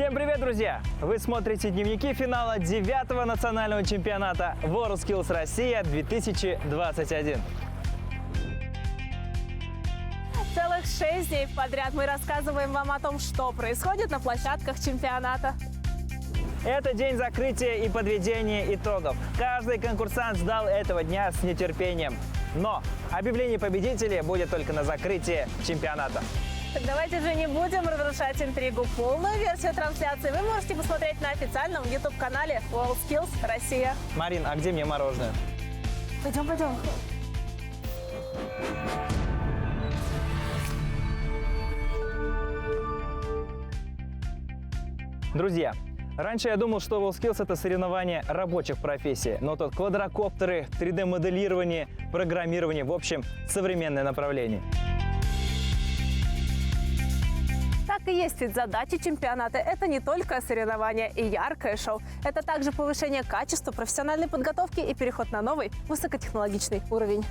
Всем привет, друзья! Вы смотрите дневники финала 9-го национального чемпионата WorldSkills Россия 2021. Целых 6 дней подряд мы рассказываем вам о том, что происходит на площадках чемпионата. Это день закрытия и подведения итогов. Каждый конкурсант ждал этого дня с нетерпением. Но объявление победителей будет только на закрытии чемпионата. Так давайте же не будем разрушать интригу. Полную версию трансляции вы можете посмотреть на официальном YouTube-канале WorldSkills Россия. Марин, а где мне мороженое? Пойдем. Друзья, раньше я думал, что WorldSkills — это соревнование рабочих профессий, но тут квадрокоптеры, 3D-моделирование, программирование, в общем, современное направление. Так и есть, ведь задача чемпионата – это не только соревнования и яркое шоу. Это также повышение качества профессиональной подготовки и переход на новый высокотехнологичный уровень.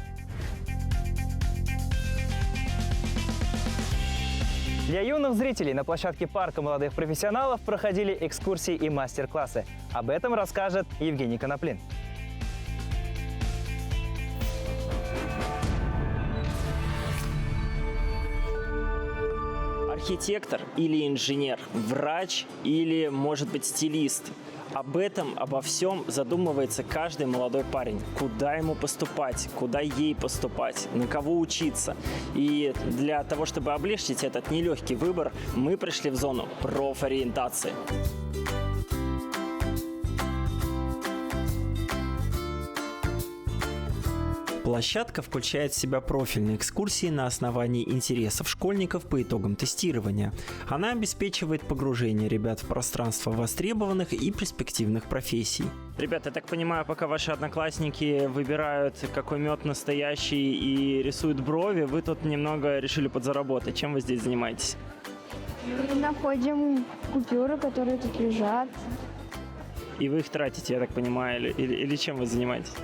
Для юных зрителей на площадке парка молодых профессионалов проходили экскурсии и мастер-классы. Об этом расскажет Евгений Коноплин. Архитектор или инженер, врач или, может быть, стилист. Об этом, обо всем задумывается каждый молодой парень. Куда ему поступать, куда ей поступать, на кого учиться. И для того, чтобы облегчить этот нелегкий выбор, мы пришли в зону профориентации. Площадка включает в себя профильные экскурсии на основании интересов школьников по итогам тестирования. Она обеспечивает погружение ребят в пространство востребованных и перспективных профессий. Ребята, я так понимаю, пока ваши одноклассники выбирают, какой мед настоящий и рисуют брови, вы тут немного решили подзаработать. Чем вы здесь занимаетесь? Мы находим купюры, которые тут лежат. И вы их тратите, я так понимаю, или чем вы занимаетесь?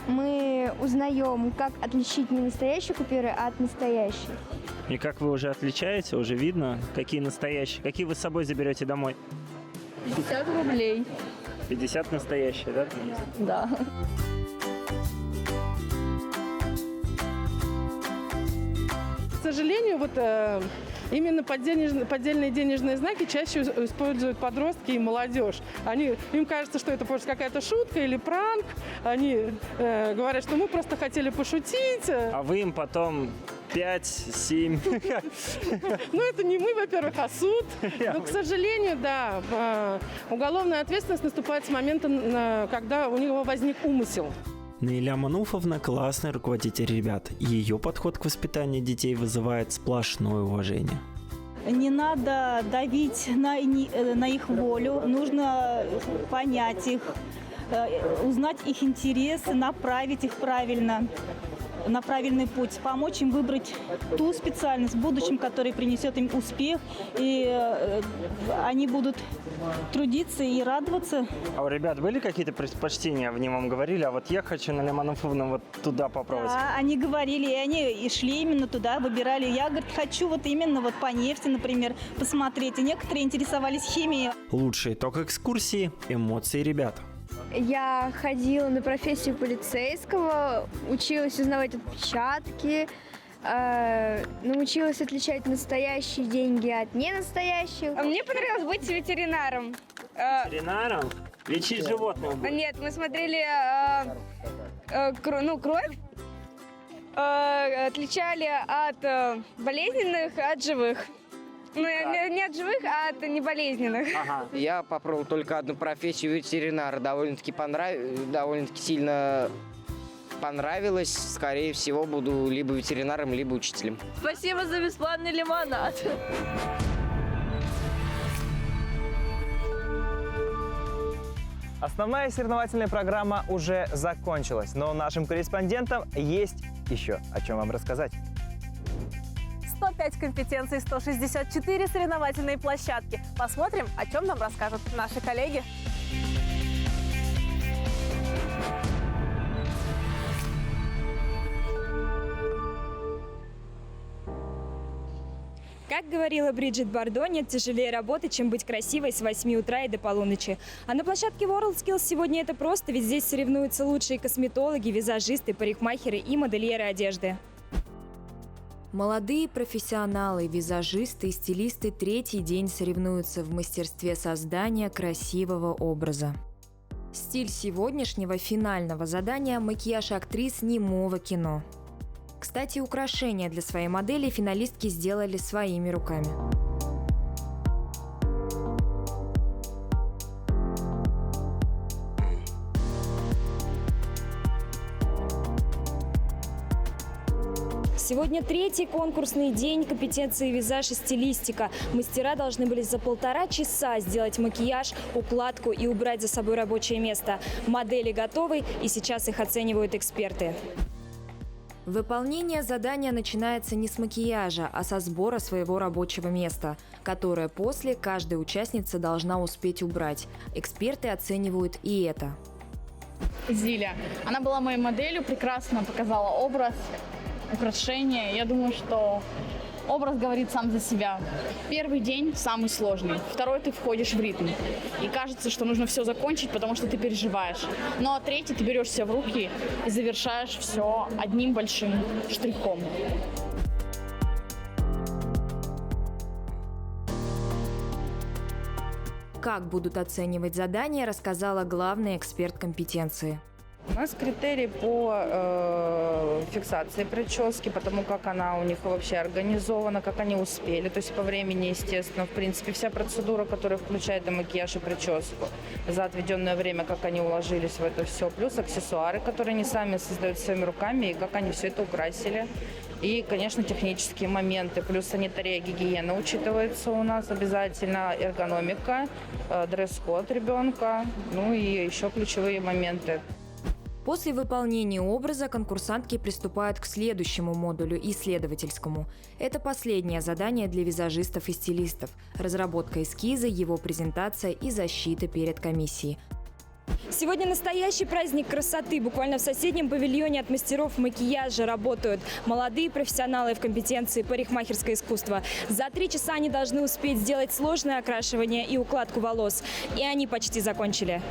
Мы узнаем, как отличить не настоящие купюры от настоящих. И как вы уже отличаете, уже видно, какие настоящие, какие вы с собой заберете домой? 50 рублей. 50 настоящие, да? Да. К сожалению, именно поддельные денежные знаки чаще используют подростки и молодежь. Им кажется, что это просто какая-то шутка или пранк. Они говорят, что мы просто хотели пошутить. А вы им потом 5-7. Ну, это не мы, во-первых, а суд. Но, к сожалению, да, уголовная ответственность наступает с момента, когда у него возник умысел. Наиля Мануфовна – классный руководитель ребят. Ее подход к воспитанию детей вызывает сплошное уважение. Не надо давить на их волю, нужно понять их, узнать их интересы, направить их правильно, на правильный путь, помочь им выбрать ту специальность в будущем, которая принесет им успех, и они будут трудиться и радоваться. А у ребят были какие-то предпочтения? Они вам говорили, а вот я хочу, Наиля Мануфовна, вот туда попробовать? Да, они говорили, и они и шли именно туда, выбирали. Я, говорит, хочу вот именно вот по нефти, например, посмотреть. И некоторые интересовались химией. Лучший итог экскурсии – эмоции ребят. Я ходила на профессию полицейского, училась узнавать отпечатки, научилась отличать настоящие деньги от ненастоящих. Мне понравилось быть ветеринаром. Ветеринаром? Лечить животных? Нет, мы смотрели кровь, отличали от болезненных от живых. Ну, не от живых, а от неболезненных. Ага. Я попробовал только одну профессию ветеринара. Довольно-таки сильно понравилось. Скорее всего, буду либо ветеринаром, либо учителем. Спасибо за бесплатный лимонад. Основная соревновательная программа уже закончилась, но нашим корреспондентам есть еще о чем вам рассказать. 105 компетенций, 164 соревновательные площадки. Посмотрим, о чем нам расскажут наши коллеги. Как говорила Бриджит Бардо, нет тяжелее работы, чем быть красивой с 8 утра и до полуночи. А на площадке WorldSkills сегодня это просто, ведь здесь соревнуются лучшие косметологи, визажисты, парикмахеры и модельеры одежды. Молодые профессионалы, визажисты и стилисты третий день соревнуются в мастерстве создания красивого образа. Стиль сегодняшнего финального задания – макияж актрис немого кино. Кстати, украшения для своей модели финалистки сделали своими руками. Сегодня третий конкурсный день компетенции визаж и стилистика. Мастера должны были за 1,5 часа сделать макияж, укладку и убрать за собой рабочее место. Модели готовы, и сейчас их оценивают эксперты. Выполнение задания начинается не с макияжа, а со сбора своего рабочего места, которое после каждая участница должна успеть убрать. Эксперты оценивают и это. Зиля. Она была моей моделью, прекрасно показала образ, украшения. Я думаю, что образ говорит сам за себя. Первый день самый сложный, второй ты входишь в ритм. И кажется, что нужно все закончить, потому что ты переживаешь. Ну а третий ты берешь себя в руки и завершаешь все одним большим штрихом. Как будут оценивать задание, рассказала главный эксперт компетенции. У нас критерий по фиксации прически, потому как она у них вообще организована, как они успели, то есть по времени, естественно, в принципе, вся процедура, которая включает и макияж, и прическу, за отведенное время, как они уложились в это все, плюс аксессуары, которые они сами создают своими руками, и как они все это украсили. И, конечно, технические моменты, плюс санитария, гигиена учитывается у нас обязательно, эргономика, дресс-код ребенка, ну и еще ключевые моменты. После выполнения образа конкурсантки приступают к следующему модулю – исследовательскому. Это последнее задание для визажистов и стилистов – разработка эскиза, его презентация и защита перед комиссией. Сегодня настоящий праздник красоты. Буквально в соседнем павильоне от мастеров макияжа работают молодые профессионалы в компетенции парикмахерское искусство. За 3 часа они должны успеть сделать сложное окрашивание и укладку волос. И они почти закончили.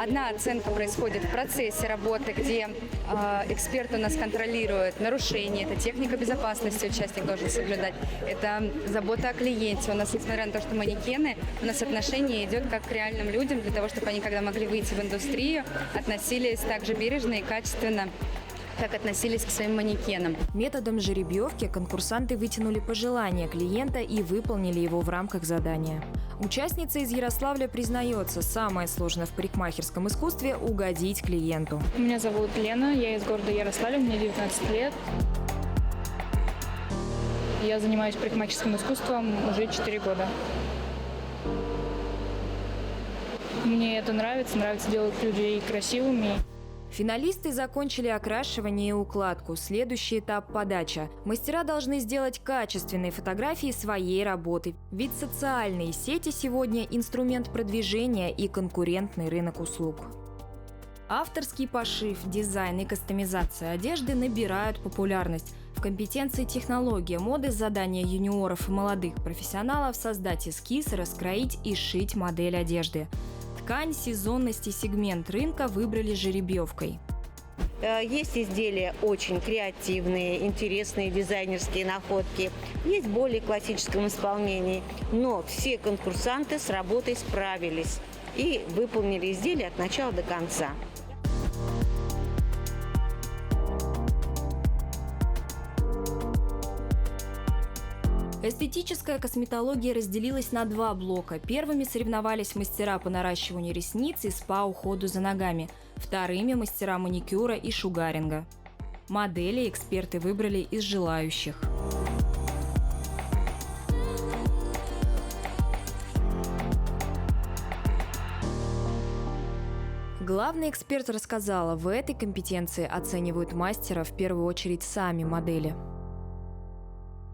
Одна оценка происходит в процессе работы, где эксперт у нас контролирует нарушения, это техника безопасности, участник должен соблюдать, это забота о клиенте. У нас, несмотря на то, что манекены, у нас отношение идет как к реальным людям, для того, чтобы они, когда могли выйти в индустрию, относились так же бережно и качественно, как относились к своим манекенам. Методом жеребьевки конкурсанты вытянули пожелания клиента и выполнили его в рамках задания. Участница из Ярославля признается, самое сложное в парикмахерском искусстве – угодить клиенту. Меня зовут Лена, я из города Ярославля, мне 19 лет. Я занимаюсь парикмахерским искусством уже 4 года. Мне это нравится делать людей красивыми. Финалисты закончили окрашивание и укладку. Следующий этап – подача. Мастера должны сделать качественные фотографии своей работы. Ведь социальные сети сегодня – инструмент продвижения и конкурентный рынок услуг. Авторский пошив, дизайн и кастомизация одежды набирают популярность. В компетенции технология моды задание юниоров и молодых профессионалов создать эскиз, раскроить и сшить модель одежды. Ткань, сезонность и сегмент рынка выбрали жеребьевкой. Есть изделия очень креативные, интересные дизайнерские находки. Есть в более классическом исполнении. Но все конкурсанты с работой справились и выполнили изделия от начала до конца. Эстетическая косметология разделилась на 2 блока. Первыми соревновались мастера по наращиванию ресниц и спа-уходу за ногами. Вторыми – мастера маникюра и шугаринга. Модели эксперты выбрали из желающих. Главный эксперт рассказала, в этой компетенции оценивают мастера в первую очередь сами модели.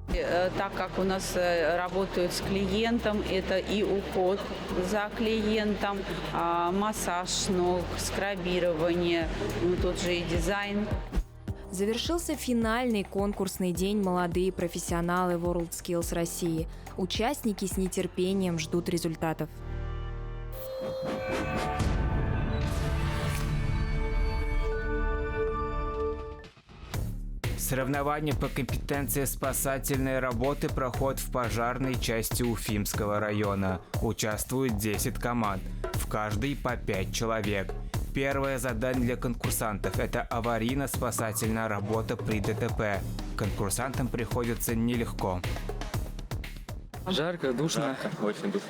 Так как у нас работают с клиентом, это и уход за клиентом, массаж ног, скрабирование, тут же и дизайн. Завершился финальный конкурсный день «Молодые профессионалы WorldSkills России». Участники с нетерпением ждут результатов. Соревнования по компетенции спасательной работы проходят в пожарной части Уфимского района. Участвуют 10 команд, в каждой по 5 человек. Первое задание для конкурсантов – это аварийно-спасательная работа при ДТП. Конкурсантам приходится нелегко. Жарко, душно. Очень душно.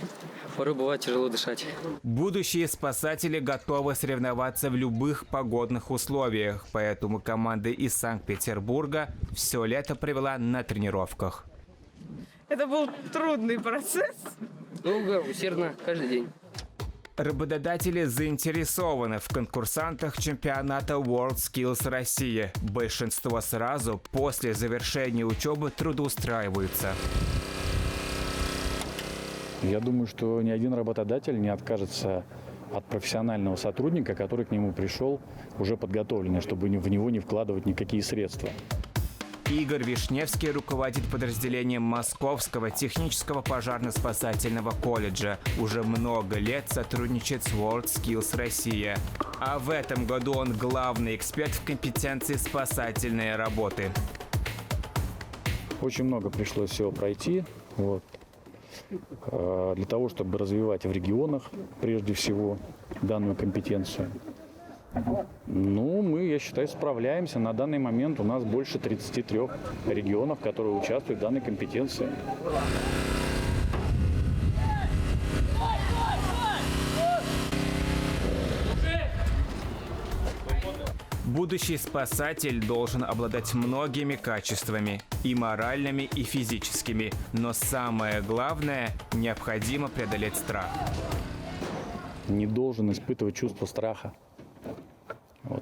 Порой бывает тяжело дышать. Будущие спасатели готовы соревноваться в любых погодных условиях, поэтому команда из Санкт-Петербурга все лето провела на тренировках. Это был трудный процесс. Долго, усердно, каждый день. Работодатели заинтересованы в конкурсантах чемпионата WorldSkills России. Большинство сразу после завершения учебы трудоустраиваются. Я думаю, что ни один работодатель не откажется от профессионального сотрудника, который к нему пришел уже подготовленный, чтобы в него не вкладывать никакие средства. Игорь Вишневский руководит подразделением Московского технического пожарно-спасательного колледжа. Уже много лет сотрудничает с WorldSkills Россия. А в этом году он главный эксперт в компетенции спасательной работы. Очень много пришлось всего пройти. Для того, чтобы развивать в регионах, прежде всего, данную компетенцию. Мы, я считаю, справляемся. На данный момент у нас больше 33 регионов, которые участвуют в данной компетенции. Будущий спасатель должен обладать многими качествами, и моральными, и физическими. Но самое главное, необходимо преодолеть страх. Не должен испытывать чувство страха.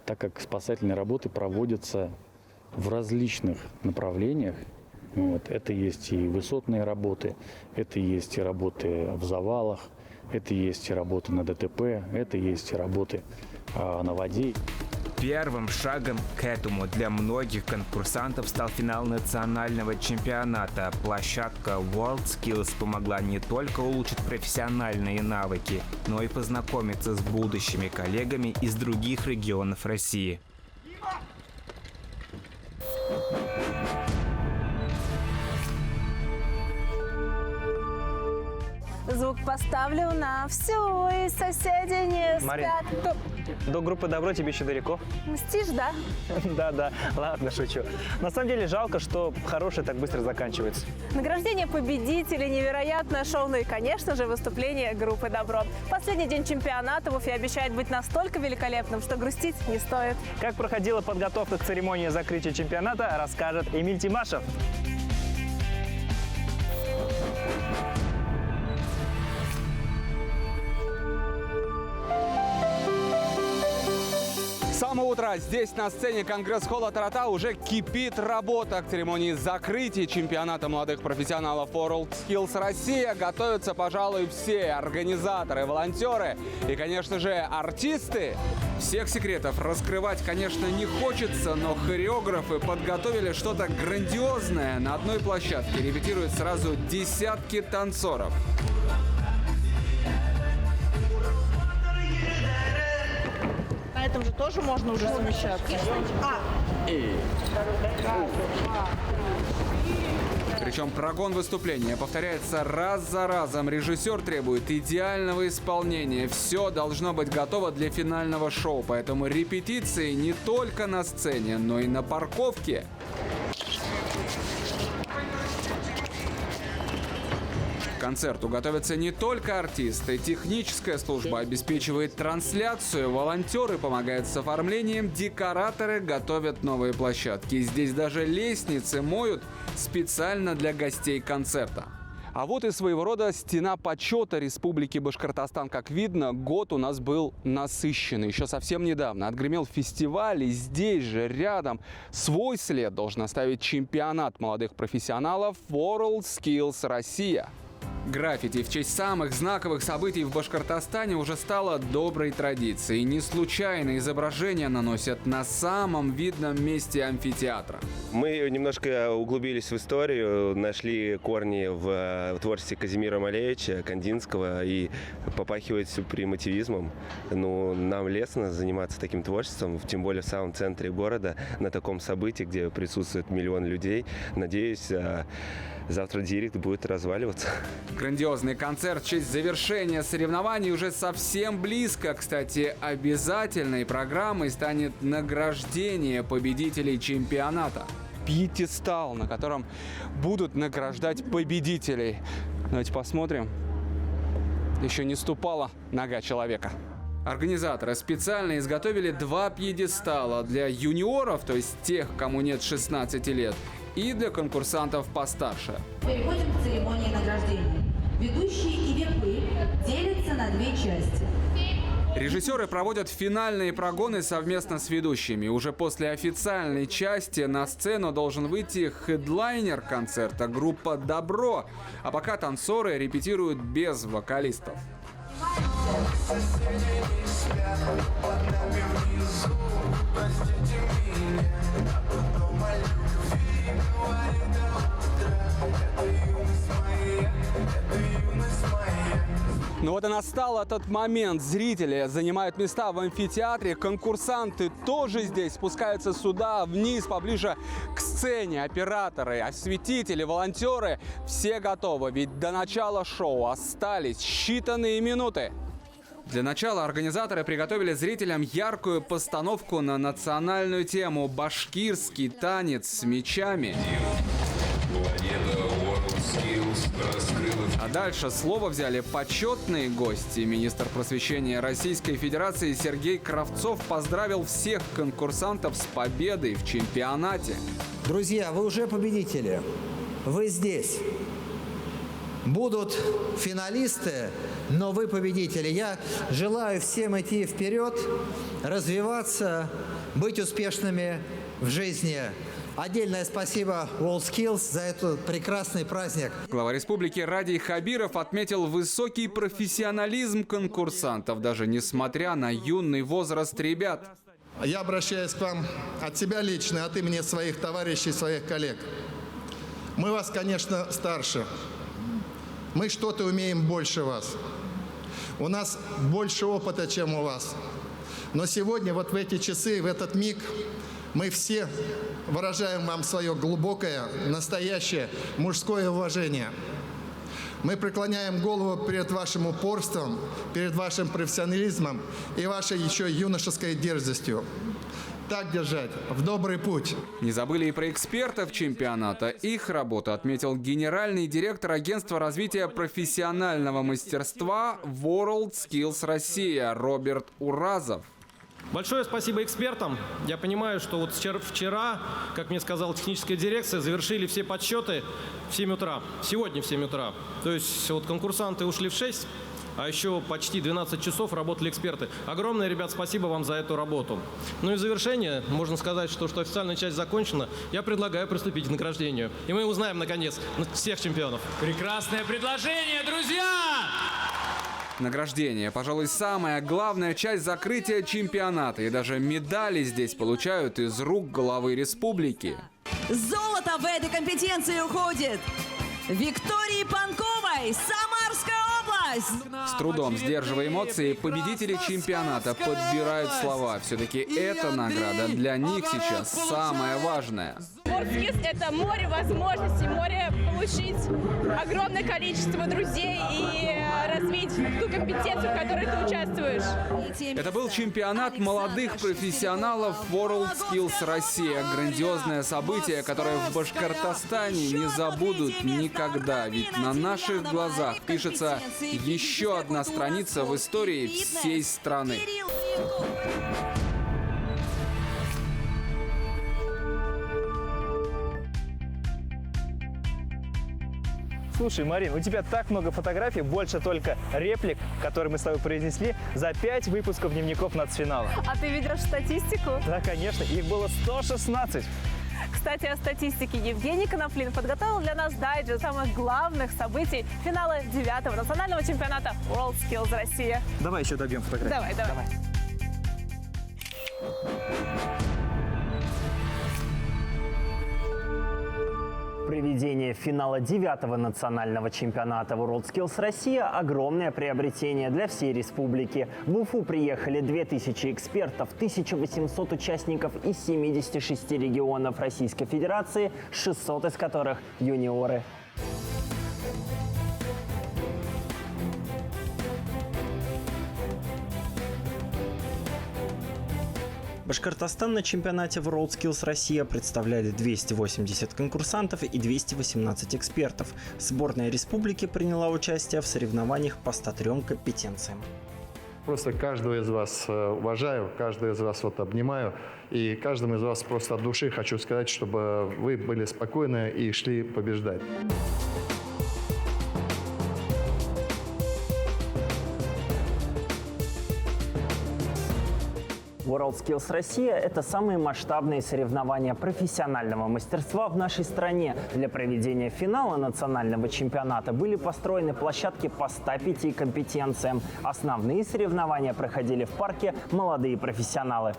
Так как спасательные работы проводятся в различных направлениях, это есть и высотные работы, это есть и работы в завалах, это есть и работы на ДТП, это есть и работы на воде. Первым шагом к этому для многих конкурсантов стал финал национального чемпионата. Площадка WorldSkills помогла не только улучшить профессиональные навыки, но и познакомиться с будущими коллегами из других регионов России. Звук поставлю на всю, и соседи не Марин, спят. до группы «Добро» тебе еще далеко. Мстишь, да? Да, ладно, шучу. На самом деле жалко, что хорошее так быстро заканчивается. Награждение победителей, невероятное шоу, ну и, конечно же, выступление группы «Добро». Последний день чемпионата в Уфе обещает быть настолько великолепным, что грустить не стоит. Как проходила подготовка к церемонии закрытия чемпионата, расскажет Эмиль Тимашев. С самого утра здесь, на сцене Конгресс-холла Тарата, уже кипит работа. К церемонии закрытия чемпионата молодых профессионалов WorldSkills Россия готовятся, пожалуй, все организаторы, волонтеры и, конечно же, артисты. Всех секретов раскрывать, конечно, не хочется, но хореографы подготовили что-то грандиозное. На одной площадке репетируют сразу десятки танцоров. На этом же тоже можно уже совмещаться. Причем прогон выступления повторяется раз за разом. Режиссер требует идеального исполнения. Все должно быть готово для финального шоу. Поэтому репетиции не только на сцене, но и на парковке. К концерту готовятся не только артисты. Техническая служба обеспечивает трансляцию, волонтеры помогают с оформлением, декораторы готовят новые площадки. Здесь даже лестницы моют специально для гостей концерта. А вот и своего рода стена почета Республики Башкортостан. Как видно, год у нас был насыщенный. Еще совсем недавно отгремел фестиваль, и здесь же, рядом, свой след должен оставить чемпионат молодых профессионалов WorldSkills Россия. Граффити в честь самых знаковых событий в Башкортостане уже стало доброй традицией. Не случайно изображения наносят на самом видном месте амфитеатра. Мы немножко углубились в историю, нашли корни в творчестве Казимира Малевича, Кандинского, и попахивает все примитивизмом. Ну, нам лестно заниматься таким творчеством, тем более в самом центре города, на таком событии, где присутствует миллион людей. Надеюсь, завтра директ будет разваливаться. Грандиозный концерт в честь завершения соревнований уже совсем близко. Кстати, обязательной программой станет награждение победителей чемпионата. Пьедестал, на котором будут награждать победителей. Давайте посмотрим. Еще не ступала нога человека. Организаторы специально изготовили 2 пьедестала для юниоров, то есть тех, кому нет 16 лет, и для конкурсантов постарше. Переходим к церемонии награждения. Ведущие и випы делятся на 2 части. Режиссеры проводят финальные прогоны совместно с ведущими. Уже после официальной части на сцену должен выйти хедлайнер концерта группа «Добро», а пока танцоры репетируют без вокалистов. Ну вот и настал этот момент. Зрители занимают места в амфитеатре, конкурсанты тоже здесь, спускаются сюда, вниз, поближе к сцене. Операторы, осветители, волонтеры – все готовы, ведь до начала шоу остались считанные минуты. Для начала организаторы приготовили зрителям яркую постановку на национальную тему – башкирский танец с мечами. А дальше слово взяли почетные гости. Министр просвещения Российской Федерации Сергей Кравцов поздравил всех конкурсантов с победой в чемпионате. Друзья, вы уже победители. Вы здесь. Будут финалисты, но вы победители. Я желаю всем идти вперед, развиваться, быть успешными в жизни. Отдельное спасибо WorldSkills за этот прекрасный праздник. Глава республики Радий Хабиров отметил высокий профессионализм конкурсантов, даже несмотря на юный возраст ребят. Я обращаюсь к вам от себя лично, от имени своих товарищей, своих коллег. Мы вас, конечно, старше. Мы что-то умеем больше вас. У нас больше опыта, чем у вас. Но сегодня, вот в эти часы, в этот миг, мы все выражаем вам свое глубокое, настоящее мужское уважение. Мы преклоняем голову перед вашим упорством, перед вашим профессионализмом и вашей еще юношеской дерзостью. Так держать, в добрый путь. Не забыли и про экспертов чемпионата. Их работу отметил генеральный директор агентства развития профессионального мастерства WorldSkills Россия Роберт Уразов. Большое спасибо экспертам. Я понимаю, что вот вчера, как мне сказала техническая дирекция, завершили все подсчеты в 7 утра. Сегодня в 7 утра. То есть вот конкурсанты ушли в 6, а еще почти 12 часов работали эксперты. Огромное, ребят, спасибо вам за эту работу. Ну и в завершение, можно сказать, что официальная часть закончена. Я предлагаю приступить к награждению. И мы узнаем, наконец, всех чемпионов. Прекрасное предложение, друзья! Награждение, пожалуй, самая главная часть закрытия чемпионата. И даже медали здесь получают из рук главы республики. Золото в этой компетенции уходит Виктории Панковой, Самарская область. С трудом сдерживая эмоции, победители чемпионата подбирают слова. Все-таки эта награда для них сейчас самая важная. WorldSkills — это море возможностей, море получить огромное количество друзей и развить ту компетенцию, в которой ты участвуешь. Это был чемпионат молодых профессионалов WorldSkills Россия. Грандиозное событие, которое в Башкортостане не забудут никогда. Ведь на наших глазах пишется еще одна страница в истории всей страны. Слушай, Марин, у тебя так много фотографий, больше только реплик, которые мы с тобой произнесли за 5 выпусков дневников нацфинала. А ты ведешь статистику? Да, конечно, их было 116. Кстати, о статистике. Евгений Коноплин подготовил для нас дайджест самых главных событий финала 9-го национального чемпионата WorldSkills Россия. Давай еще добьем фотографию. Давай. Проведение финала 9-го национального чемпионата WorldSkills Россия – огромное приобретение для всей республики. В Уфу приехали 2000 экспертов, 1800 участников из 76 регионов Российской Федерации, 600 из которых – юниоры. Башкортостан на чемпионате WorldSkills Россия представляли 280 конкурсантов и 218 экспертов. Сборная республики приняла участие в соревнованиях по 103 компетенциям. Просто каждого из вас уважаю, каждого из вас обнимаю. И каждому из вас просто от души хочу сказать, чтобы вы были спокойны и шли побеждать. WorldSkills Россия – это самые масштабные соревнования профессионального мастерства в нашей стране. Для проведения финала национального чемпионата были построены площадки по 105 компетенциям. Основные соревнования проходили в парке «Молодые профессионалы».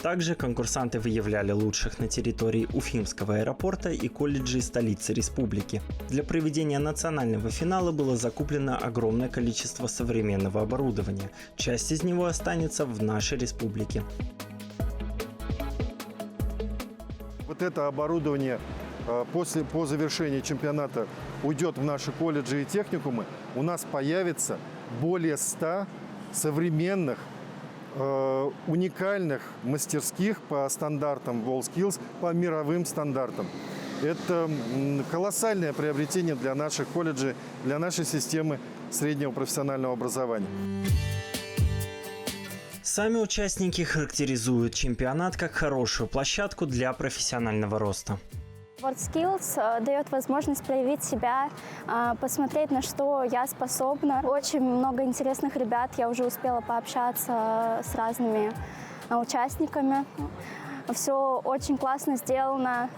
Также конкурсанты выявляли лучших на территории Уфимского аэропорта и колледжей столицы республики. Для проведения национального финала было закуплено огромное количество современного оборудования. Часть из него останется в нашей республике. Вот это оборудование по завершении чемпионата уйдет в наши колледжи и техникумы. У нас появится более 100 современных уникальных мастерских по стандартам WorldSkills, по мировым стандартам. Это колоссальное приобретение для наших колледжей, для нашей системы среднего профессионального образования. Сами участники характеризуют чемпионат как хорошую площадку для профессионального роста. WorldSkills дает возможность проявить себя, посмотреть, на что я способна. Очень много интересных ребят, я уже успела пообщаться с разными участниками. Все очень классно сделано,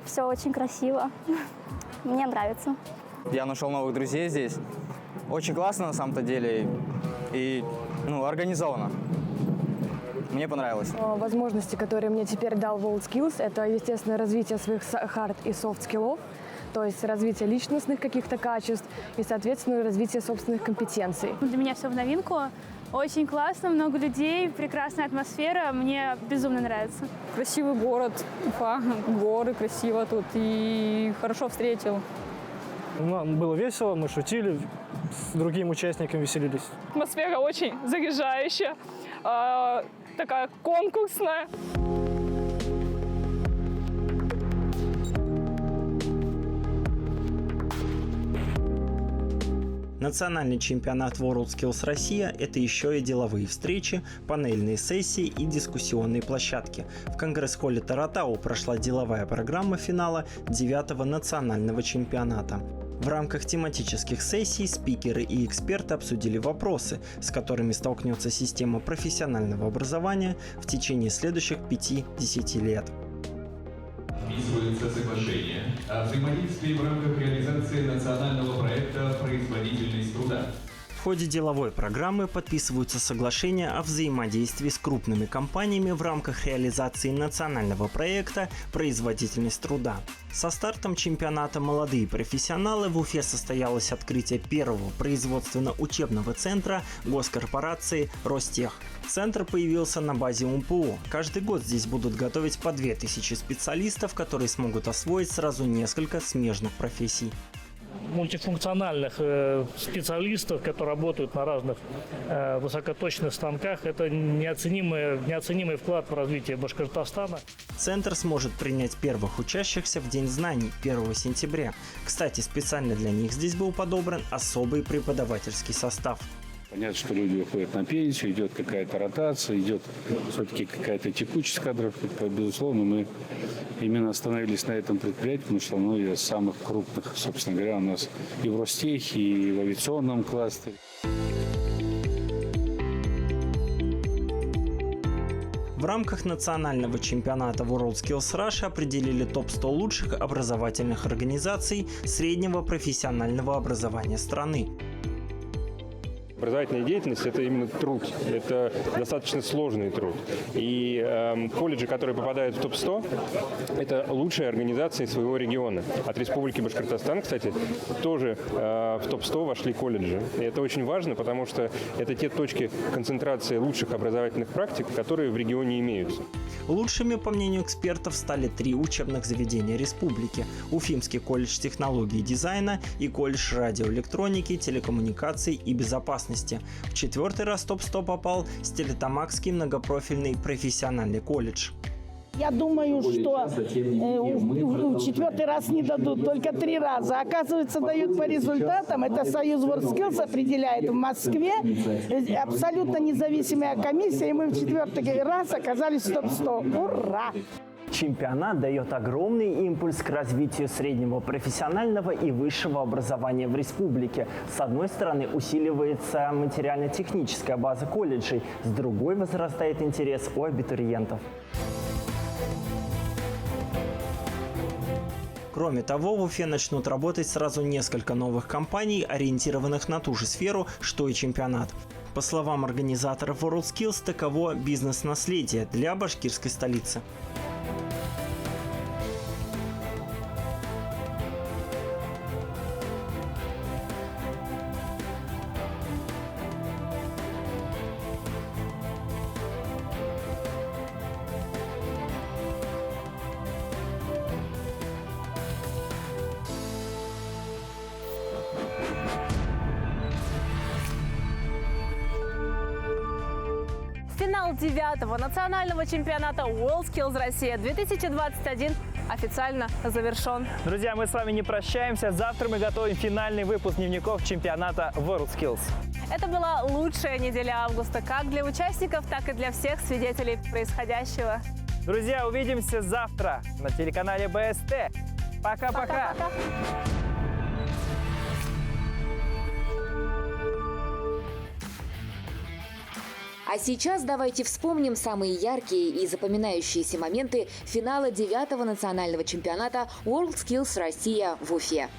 все очень красиво. Мне нравится. Я нашел новых друзей здесь. Очень классно на самом-то деле и организовано. Мне понравилось. Возможности, которые мне теперь дал WorldSkills, это, естественно, развитие своих хард и софт-скиллов, то есть развитие личностных каких-то качеств и, соответственно, развитие собственных компетенций. Для меня все в новинку. Очень классно, много людей, прекрасная атмосфера. Мне безумно нравится. Красивый город, Уфа, горы красиво тут и хорошо встретил. Нам было весело, мы шутили, с другими участниками веселились. Атмосфера очень заряжающая, такая конкурсная. Национальный чемпионат WorldSkills Россия – это еще и деловые встречи, панельные сессии и дискуссионные площадки. В Конгресс-холле Таратау прошла деловая программа финала 9-го национального чемпионата. В рамках тематических сессий спикеры и эксперты обсудили вопросы, с которыми столкнется система профессионального образования в течение следующих 5-10 лет. Подписывается соглашение о взаимодействии в рамках реализации национального проекта «Производительность труда». В ходе деловой программы подписываются соглашения о взаимодействии с крупными компаниями в рамках реализации национального проекта «Производительность труда». Со стартом чемпионата «Молодые профессионалы» в Уфе состоялось открытие первого производственно-учебного центра госкорпорации «Ростех». Центр появился на базе УМПО. Каждый год здесь будут готовить по 2000 специалистов, которые смогут освоить сразу несколько смежных профессий. Мультифункциональных специалистов, которые работают на разных высокоточных станках, это неоценимый вклад в развитие Башкортостана. Центр сможет принять первых учащихся в День знаний 1 сентября. Кстати, специально для них здесь был подобран особый преподавательский состав. Понятно, что люди уходят на пенсию, идет какая-то ротация, идет все-таки какая-то текучесть кадров. Безусловно, мы именно остановились на этом предприятии, потому что оно из самых крупных, собственно говоря, у нас и в Ростехе, и в авиационном кластере. В рамках национального чемпионата WorldSkills Russia определили топ-100 лучших образовательных организаций среднего профессионального образования страны. Образовательная деятельность – это именно труд, это достаточно сложный труд. И колледжи, которые попадают в топ-100, это лучшие организации своего региона. От Республики Башкортостан, кстати, тоже в топ-100 вошли колледжи. И это очень важно, потому что это те точки концентрации лучших образовательных практик, которые в регионе имеются. Лучшими, по мнению экспертов, стали 3 учебных заведения республики – Уфимский колледж технологий и дизайна и колледж радиоэлектроники, телекоммуникаций и безопасности. В 4-й раз в топ-100 попал Стерлитамакский многопрофильный профессиональный колледж. Я думаю, что 4-й раз не дадут, только 3 раза. Оказывается, дают по результатам. Это Союз WorldSkills определяет в Москве. Абсолютно независимая комиссия, и мы в 4-й раз оказались в топ-100. Ура! Чемпионат дает огромный импульс к развитию среднего профессионального и высшего образования в республике. С одной стороны, усиливается материально-техническая база колледжей, с другой возрастает интерес у абитуриентов. Кроме того, в Уфе начнут работать сразу несколько новых компаний, ориентированных на ту же сферу, что и чемпионат. По словам организаторов WorldSkills, таково бизнес-наследие для башкирской столицы. Финал 9-го национального чемпионата WorldSkills Россия 2021 официально завершен. Друзья, мы с вами не прощаемся. Завтра мы готовим финальный выпуск дневников чемпионата WorldSkills. Это была лучшая неделя августа как для участников, так и для всех свидетелей происходящего. Друзья, увидимся завтра на телеканале БСТ. Пока-пока! А сейчас давайте вспомним самые яркие и запоминающиеся моменты финала 9-го национального чемпионата WorldSkills Россия в Уфе.